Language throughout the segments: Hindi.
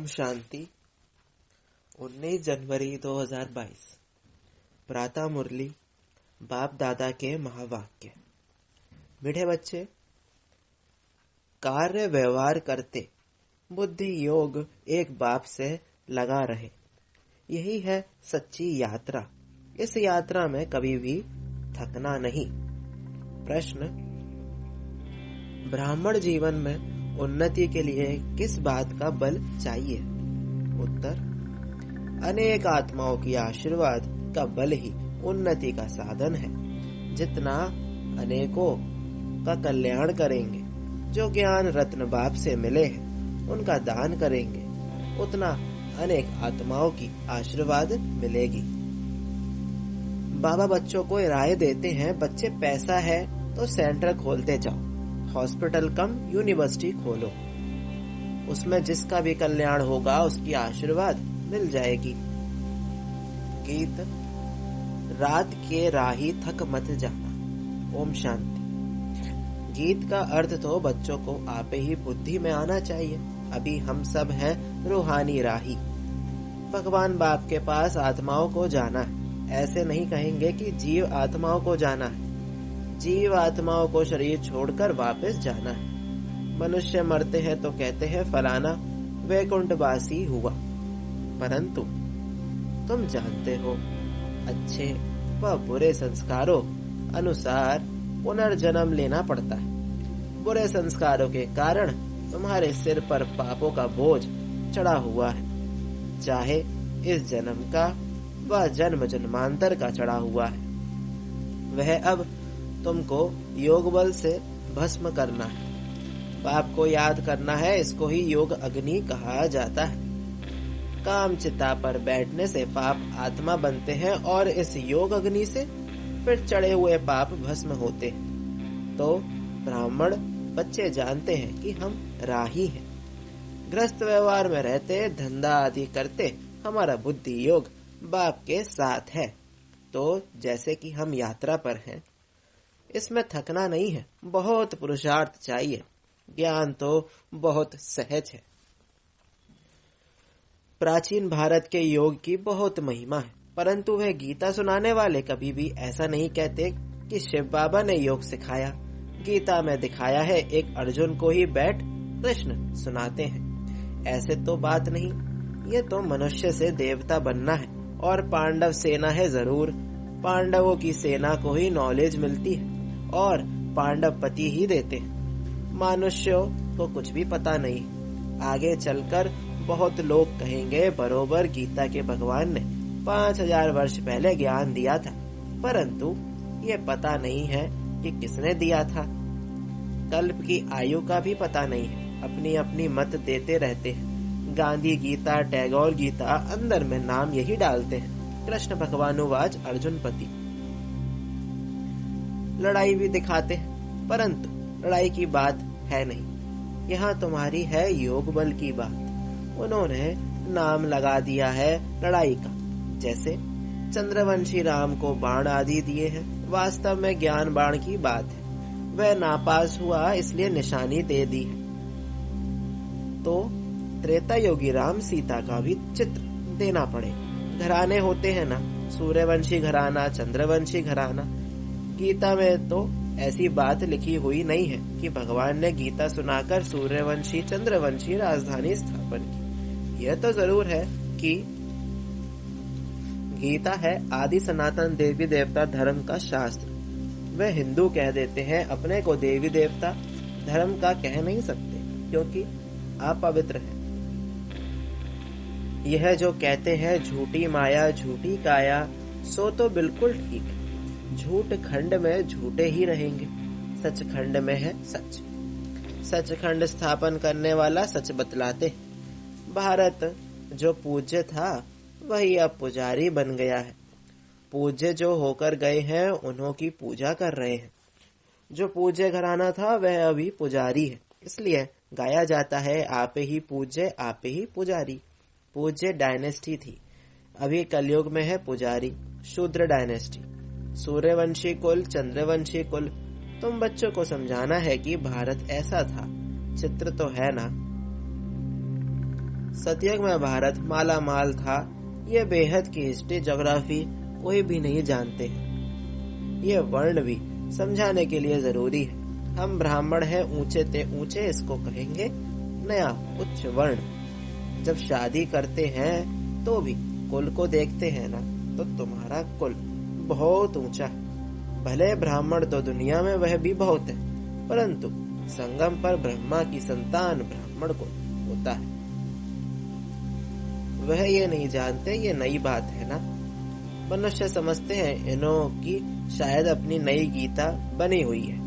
शांति। 19 जनवरी 2022। प्रातः मुरली बाप दादा के महावाक्य। मीठे बच्चे, कार्य व्यवहार करते बुद्धि योग एक बाप से लगा रहे, यही है सच्ची यात्रा। इस यात्रा में कभी भी थकना नहीं। प्रश्न: ब्राह्मण जीवन में उन्नति के लिए किस बात का बल चाहिए? उत्तर: अनेक आत्माओं की आशीर्वाद का बल ही उन्नति का साधन है। जितना अनेकों का कल्याण करेंगे, जो ज्ञान रत्न बाप से मिले हैं उनका दान करेंगे, उतना अनेक आत्माओं की आशीर्वाद मिलेगी। बाबा बच्चों को राय देते हैं, बच्चे पैसा है तो सेंटर खोलते जाओ, हॉस्पिटल कम यूनिवर्सिटी खोलो, उसमें जिसका भी कल्याण होगा उसकी आशीर्वाद मिल जाएगी। गीत: रात के राही थक मत जाना। ओम शांति। गीत का अर्थ तो बच्चों को आपे ही बुद्धि में आना चाहिए। अभी हम सब हैं रूहानी राही। भगवान बाप के पास आत्माओं को जाना है। ऐसे नहीं कहेंगे कि जीव आत्माओं को जाना है। जीव आत्माओं को शरीर छोड़कर वापस जाना है। मनुष्य मरते हैं तो कहते हैं फलाना वैकुंठवासी हुआ, परंतु तुम जानते हो अच्छे व बुरे संस्कारों अनुसार पुनर्जन्म लेना पड़ता है। बुरे संस्कारों के कारण तुम्हारे सिर पर पापों का बोझ चढ़ा हुआ है, चाहे इस जन्म का व जन्म जन्मांतर का चढ़ा हुआ है। वह अब तुमको योग बल से भस्म करना है। पाप को याद करना है, इसको ही योग अग्नि कहा जाता है। काम चिता पर बैठने से पाप आत्मा बनते हैं और इस योग अग्नि से फिर चढ़े हुए पाप भस्म होते हैं। तो ब्राह्मण बच्चे जानते हैं कि हम राही हैं। गृहस्थ व्यवहार में रहते, धंधा आदि करते, हमारा बुद्धि योग बाप के साथ है। तो जैसे कि हम यात्रा पर हैं, इसमें थकना नहीं है, बहुत पुरुषार्थ चाहिए। ज्ञान तो बहुत सहज है। प्राचीन भारत के योग की बहुत महिमा है, परंतु वह गीता सुनाने वाले कभी भी ऐसा नहीं कहते कि शिव बाबा ने योग सिखाया। गीता में दिखाया है एक अर्जुन को ही बैठ कृष्ण सुनाते हैं, ऐसे तो बात नहीं। ये तो मनुष्य से देवता बनना है और पांडव सेना है जरूर। पांडवों की सेना को ही नॉलेज मिलती है और पांडव पति ही देते हैं। मनुष्यों को कुछ भी पता नहीं। आगे चलकर बहुत लोग कहेंगे बरोबर गीता के भगवान ने 5000 वर्ष पहले ज्ञान दिया था, परंतु ये पता नहीं है कि किसने दिया था। कल्प की आयु का भी पता नहीं है। अपनी अपनी मत देते रहते हैं। गांधी गीता, टैगोर गीता, अंदर में नाम यही डालते हैं। कृष्ण भगवानुवाच अर्जुन पति। लड़ाई भी दिखाते हैं, परंतु लड़ाई की बात है नहीं। यहाँ तुम्हारी है योग बल की बात। उन्होंने नाम लगा दिया है लड़ाई का। जैसे चंद्रवंशी राम को बाण आदि दिए हैं, वास्तव में ज्ञान बाण की बात है। वह नापास हुआ इसलिए निशानी दे दी है। तो त्रेता योगी राम सीता का भी चित्र देना पड़े। घराने होते हैं ना, सूर्यवंशी घराना, चंद्रवंशी घराना। गीता में तो ऐसी बात लिखी हुई नहीं है कि भगवान ने गीता सुनाकर सूर्यवंशी चंद्रवंशी राजधानी स्थापन की। यह तो जरूर है कि गीता है आदि सनातन देवी देवता धर्म का शास्त्र। वह हिंदू कह देते हैं, अपने को देवी देवता धर्म का कह नहीं सकते क्योंकि आप पवित्र हैं। यह जो कहते हैं झूठी माया झूठी काया, सो तो बिल्कुल ठीक है। झूठ खंड में झूठे ही रहेंगे, सच खंड में है सच। सचखंड स्थापन करने वाला सच बतलाते। भारत जो पूज्य था वही अब पुजारी बन गया है। पूज्य जो होकर गए हैं उन्हों की पूजा कर रहे हैं। जो पूज्य घराना था वह अभी पुजारी है, इसलिए गाया जाता है आपे ही पूज्य आपे ही पुजारी। पूज्य डायनेस्टी थी, अभी कलयुग में है पुजारी, शूद्र डायनेस्टी। सूर्यवंशी कुल, चंद्रवंशी कुल। तुम बच्चों को समझाना है कि भारत ऐसा था। चित्र तो है ना। सतयुग में भारत माला माल था, ये बेहद की हिस्ट्री ज्योग्राफी कोई भी नहीं जानते हैं। ये वर्ण भी समझाने के लिए जरूरी है। हम ब्राह्मण हैं, ऊंचे ते ऊंचे इसको कहेंगे नया उच्च वर्ण। जब शादी करते हैं तो भी कुल को देखते हैं ना, तो तुम्हारा कुल बहुत ऊंचा है। भले ब्राह्मण तो दुनिया में वह भी बहुत है, परंतु संगम पर ब्रह्मा की संतान ब्राह्मण को होता है। वह ये नहीं जानते, ये नई बात है ना। मनुष्य समझते हैं इन्हों की शायद अपनी नई गीता बनी हुई है।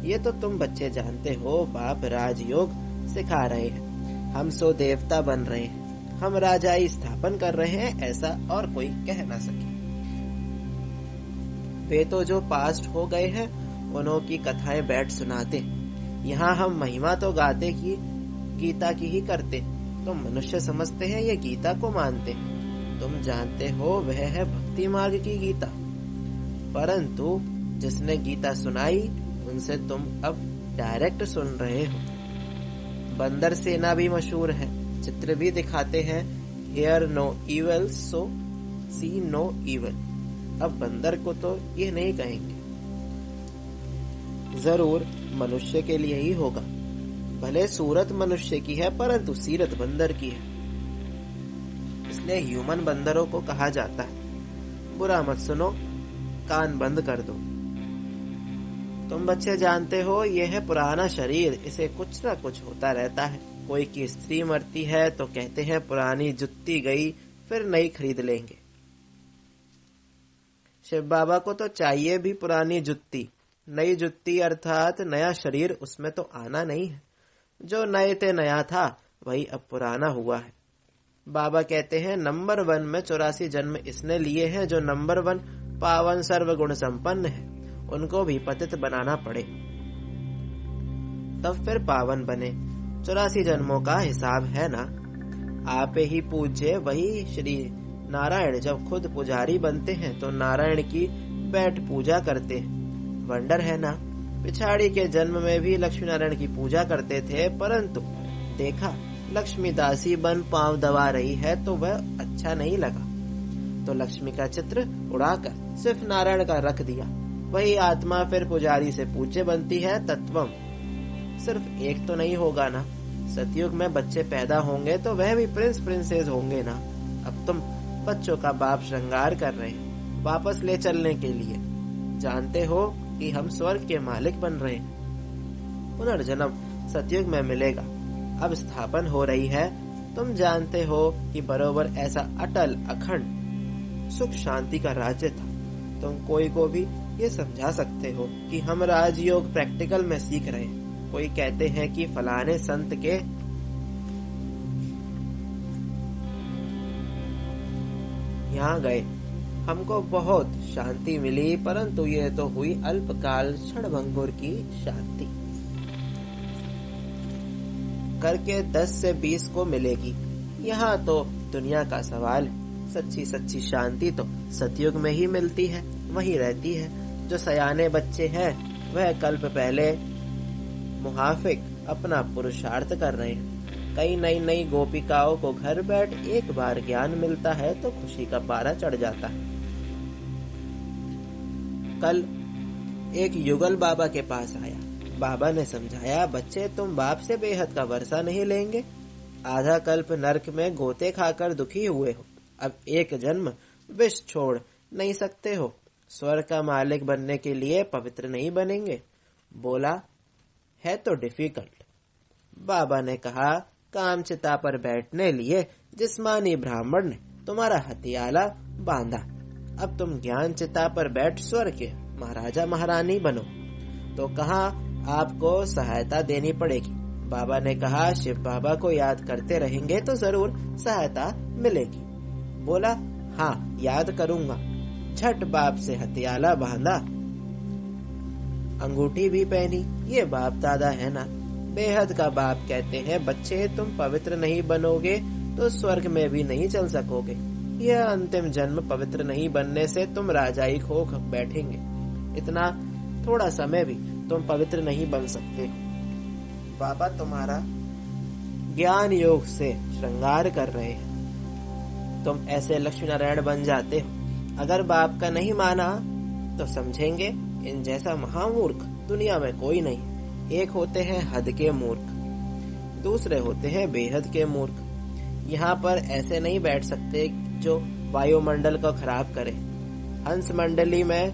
ये तो तुम बच्चे जानते हो, बाप राजयोग सिखा रहे हैं, हम सो देवता बन रहे हैं, हम राजाई स्थापन कर रहे हैं, ऐसा और कोई कह ना सके। वे तो जो पास्ट हो गए हैं उन्हों की कथाएं बैठ सुनाते। यहाँ हम महिमा तो गाते की गीता की ही करते, तो मनुष्य समझते हैं ये गीता को मानते। तुम जानते हो वह है भक्ति मार्ग की गीता, परंतु जिसने गीता सुनाई उनसे तुम अब डायरेक्ट सुन रहे हो। बंदर सेना भी मशहूर है, चित्र भी दिखाते हैं, hear no evil so see no evil. अब बंदर को तो ये नहीं कहेंगे, जरूर मनुष्य के लिए ही होगा। भले सूरत मनुष्य की है परंतु सीरत बंदर की है, इसलिए ह्यूमन बंदरों को कहा जाता है। बुरा मत सुनो, कान बंद कर दो। तुम बच्चे जानते हो यह है पुराना शरीर, इसे कुछ ना कुछ होता रहता है। कोई की स्त्री मरती है तो कहते हैं पुरानी जुत्ती गई, फिर नई खरीद लेंगे। शिव बाबा को तो चाहिए भी पुरानी जुत्ती, नई जुत्ती अर्थात नया शरीर उसमें तो आना नहीं है। जो नए ते नया था वही अब पुराना हुआ है। बाबा कहते हैं नंबर 1 में 84 जन्म इसने लिए हैं जो नंबर 1 पावन सर्वगुण संपन्न है, उनको भी पतित बनाना पड़े तब फिर पावन बने। 84 जन्मों का हिसाब है ना। आप ही पूज्य वही श्री नारायण जब खुद पुजारी बनते हैं तो नारायण की बैठ पूजा करते हैं। वंडर है ना, पिछाड़ी के जन्म में भी लक्ष्मी नारायण की पूजा करते थे, परंतु देखा लक्ष्मी दासी बन पांव दबा रही है तो वह अच्छा नहीं लगा, तो लक्ष्मी का चित्र उड़ाकर सिर्फ नारायण का रख दिया। वही आत्मा फिर पुजारी से पूज्य बनती है। तत्वम सिर्फ एक तो नहीं होगा ना। सतयुग में बच्चे पैदा होंगे तो वह भी प्रिंस प्रिंसेस होंगे ना। अब तुम बच्चों का बाप श्रृंगार कर रहे हैं वापस ले चलने के लिए। जानते हो कि हम स्वर्ग के मालिक बन रहे हैं। पुनर्जन्म सतयुग में मिलेगा, अब स्थापन हो रही है। तुम जानते हो कि बरोबर ऐसा अटल अखंड सुख शांति का राज्य था। तुम कोई को भी ये समझा सकते हो कि हम राजयोग प्रैक्टिकल में सीख रहे हैं। कोई कहते हैं कि फलाने संत के यहाँ गए, हमको बहुत शांति मिली, परंतु ये तो हुई अल्पकाल क्षणभंगुर की शांति। करके 10 से 20 को मिलेगी। यहाँ तो दुनिया का सवाल है। सच्ची सच्ची शांति तो सतयुग में ही मिलती है, वही रहती है। जो सयाने बच्चे हैं वह कल्प पहले मुहाफिक अपना पुरुषार्थ कर रहे हैं। कई नई नई गोपिकाओं को घर बैठ एक बार ज्ञान मिलता है तो खुशी का पारा चढ़ जाता है। कल एक युगल बाबा के पास आया। बाबा ने समझाया, बच्चे तुम बाप से बेहद का वर्षा नहीं लेंगे। आधा कल्प नरक में गोते खाकर दुखी हुए हो, अब एक जन्म विष छोड़ नहीं सकते हो। स्वर्ग का मालिक बनने के लिए पवित्र नहीं बनेंगे। बोला है तो डिफिकल्ट। बाबा ने कहा, काम चिता पर बैठने लिए जिस्मानी ब्राह्मण ने तुम्हारा हथियाला बांधा, अब तुम ज्ञान चिता पर बैठ स्वर्ग के महाराजा महारानी बनो। तो कहा आपको सहायता देनी पड़ेगी। बाबा ने कहा शिव बाबा को याद करते रहेंगे तो जरूर सहायता मिलेगी। बोला हाँ याद करूंगा। झट बाप से हथियाला बांधा, अंगूठी भी पहनी। ये बाप दादा है ना, बेहद का बाप कहते हैं बच्चे तुम पवित्र नहीं बनोगे तो स्वर्ग में भी नहीं चल सकोगे। यह अंतिम जन्म पवित्र नहीं बनने से तुम राजाई खो बैठेंगे। इतना थोड़ा समय भी तुम पवित्र नहीं बन सकते। बाबा तुम्हारा ज्ञान योग से श्रृंगार कर रहे हैं। तुम ऐसे लक्ष्मी नारायण बन जाते हो। अगर बाप का नहीं माना तो समझेंगे इन जैसा महामूर्ख दुनिया में कोई नहीं। एक होते हैं हद के मूर्ख, दूसरे होते हैं बेहद के मूर्ख। यहाँ पर ऐसे नहीं बैठ सकते जो वायुमंडल को खराब करे। हंस मंडली में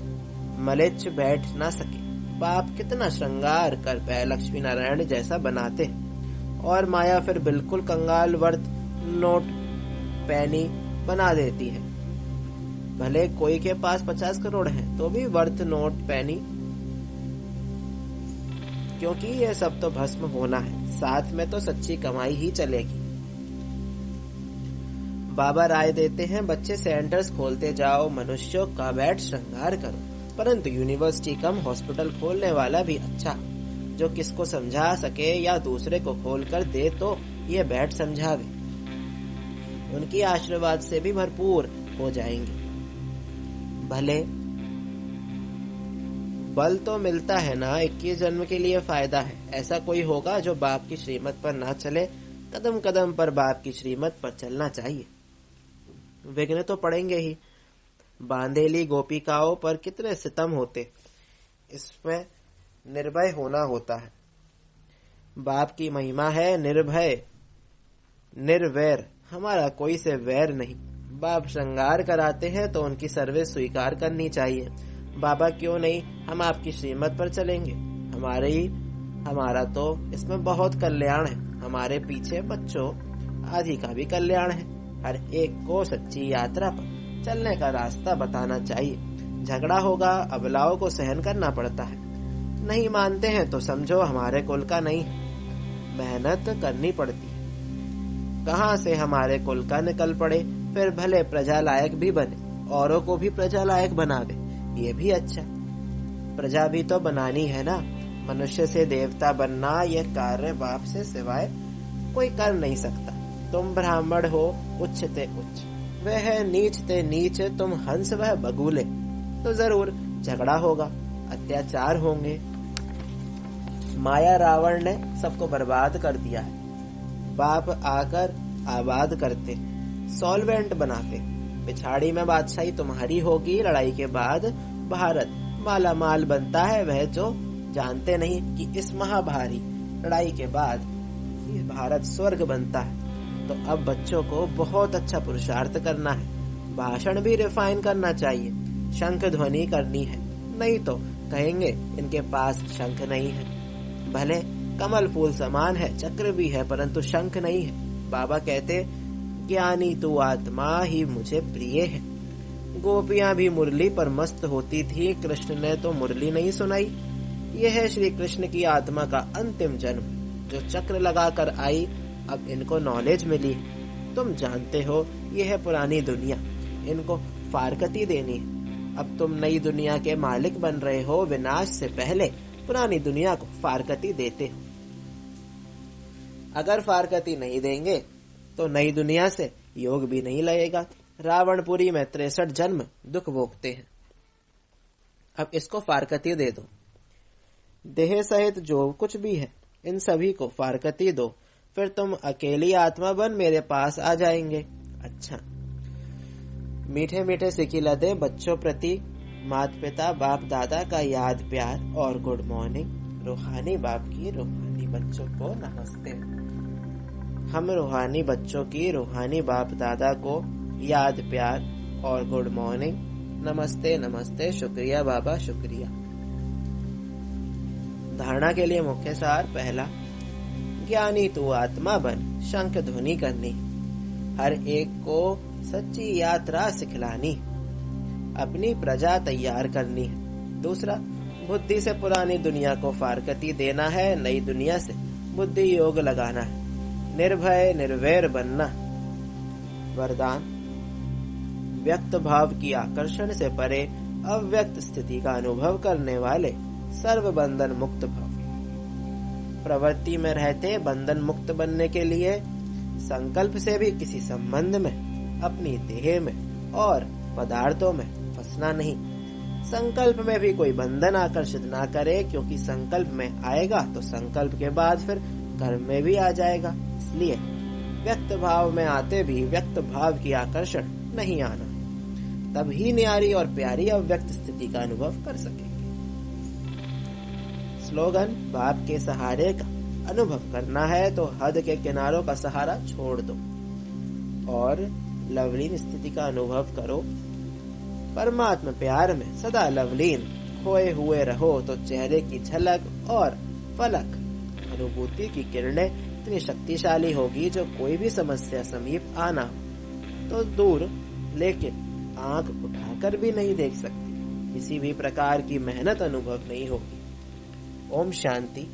मलेच्छ बैठ ना सके। बाप कितना श्रृंगार कर लक्ष्मी नारायण जैसा बनाते हैं और माया फिर बिल्कुल कंगाल वर्त नोट पैनी बना देती है। भले कोई के पास 50 करोड़ है तो भी वर्थ नोट पैनी, क्योंकि ये सब तो भस्म होना है, साथ में तो सच्ची कमाई ही चलेगी। बाबा राय देते हैं बच्चे सेंटर्स खोलते जाओ, मनुष्यों का बैठ श्रृंगार करो, परंतु यूनिवर्सिटी कम हॉस्पिटल खोलने वाला भी अच्छा, जो किसको समझा सके या दूसरे को खोल कर दे तो ये बैठ समझावे। उनकी आशीर्वाद से भी भरपूर हो जाएंगे। भले बल तो मिलता है ना, 21 जन्म के लिए फायदा है। ऐसा कोई होगा जो बाप की श्रीमत पर ना चले? कदम कदम पर बाप की श्रीमत पर चलना चाहिए। विघ्न तो पड़ेंगे ही। बांधेली गोपिकाओं पर कितने सितम होते, इसमें निर्भय होना होता है। बाप की महिमा है निर्भय निर्वैर, हमारा कोई से वैर नहीं। बाप श्रृंगार कराते हैं तो उनकी सर्विस स्वीकार करनी चाहिए। बाबा क्यों नहीं, हम आपकी श्रीमत पर चलेंगे। हमारा तो इसमें बहुत कल्याण है। हमारे पीछे बच्चों आदि का भी कल्याण है। हर एक को सच्ची यात्रा पर चलने का रास्ता बताना चाहिए। झगड़ा होगा, अबलाओं को सहन करना पड़ता है। नहीं मानते हैं तो समझो हमारे कुल का नहीं है। मेहनत करनी पड़ती है। कहाँ से हमारे कुल का निकल पड़े, फिर भले प्रजा लायक भी बने, औरों को भी प्रजा लायक बनावे, ये भी अच्छा। प्रजा भी तो बनानी है ना। मनुष्य से देवता बनना यह कार्य बाप से सिवाय कोई कर नहीं सकता। तुम ब्राह्मण हो उच्च ते उच्च, वह है नीच ते नीच, तुम हंस वह बगुले, तो जरूर झगड़ा होगा, अत्याचार होंगे। माया रावण ने सबको बर्बाद कर दिया है। बाप आकर आबाद करते, सॉल्वेंट बनाते। पिछाड़ी में बादशाही तुम्हारी होगी। लड़ाई के बाद भारत माला माल बनता है। वह जो जानते नहीं कि इस महाभारी लड़ाई के बाद भारत स्वर्ग बनता है। तो अब बच्चों को बहुत अच्छा पुरुषार्थ करना है। भाषण भी रिफाइन करना चाहिए। शंख ध्वनि करनी है, नहीं तो कहेंगे इनके पास शंख नहीं है। भले कमल फूल समान है, चक्र भी है, परंतु शंख नहीं है। बाबा कहते ज्ञानी तू आत्मा ही मुझे प्रिय है। गोपियां भी मुरली पर मस्त होती थी, कृष्ण ने तो मुरली नहीं सुनाई। यह है श्री कृष्ण की आत्मा का अंतिम जन्म, जो चक्र लगाकर आई। अब इनको नॉलेज मिली। तुम जानते हो यह है पुरानी दुनिया, इनको फारकती देनी है। अब तुम नई दुनिया के मालिक बन रहे हो। विनाश से पहले पुरानी दुनिया को फारकती देते हो। अगर फारकती नहीं देंगे तो नई दुनिया से योग भी नहीं लगेगा। रावणपुरी में 63 जन्म दुख भोगते हैं। अब इसको फारकती दे दो। देह सहित जो कुछ भी है इन सभी को फारकती दो, फिर तुम अकेली आत्मा बन मेरे पास आ जाएंगे। अच्छा, मीठे मीठे सिकिला दे बच्चों प्रति माता पिता बाप दादा का याद प्यार और गुड मॉर्निंग। रूहानी बाप की रूहानी बच्चों को नमस्ते। हम रूहानी बच्चों की रूहानी बाप दादा को याद प्यार और गुड मॉर्निंग, नमस्ते नमस्ते, शुक्रिया बाबा शुक्रिया। धारणा के लिए मुख्य सार। पहला, ज्ञानी तू आत्मा बन, शंख ध्वनि करनी, हर एक को सच्ची यात्रा सिखलानी, अपनी प्रजा तैयार करनी है। दूसरा, बुद्धि से पुरानी दुनिया को फारकती देना है, नई दुनिया से बुद्धि योग लगाना है, निर्भय निर्वैर बनना। वरदान, व्यक्त भाव की आकर्षण से परे अव्यक्त स्थिति का अनुभव करने वाले सर्व बंधन मुक्त भव। प्रवृत्ति में रहते बंधन मुक्त बनने के लिए संकल्प से भी किसी संबंध में, अपनी देह में और पदार्थों में फंसना नहीं। संकल्प में भी कोई बंधन आकर्षित ना करे, क्योंकि संकल्प में आएगा तो संकल्प के बाद फिर कर्म में भी आ जाएगा। इसलिए व्यक्त भाव में आते भी व्यक्त भाव की आकर्षण नहीं आना, तब ही न्यारी और प्यारी अव्यक्त स्थिति का अनुभव कर सकेंगे। स्लोगन: बाप के सहारे का अनुभव करना है तो हद के किनारों का सहारा छोड़ दो और लवलीन स्थिति का अनुभव करो। परमात्मा प्यार में सदा लवलीन खोए हुए रहो तो चेहरे की झलक और फलक अनुभूति की किरणें इतनी शक्तिशाली होगी जो कोई भी समस्या समीप आना तो दूर, लेकिन आंख उठाकर भी नहीं देख सकती। किसी भी प्रकार की मेहनत अनुभव नहीं होगी। ओम शांति।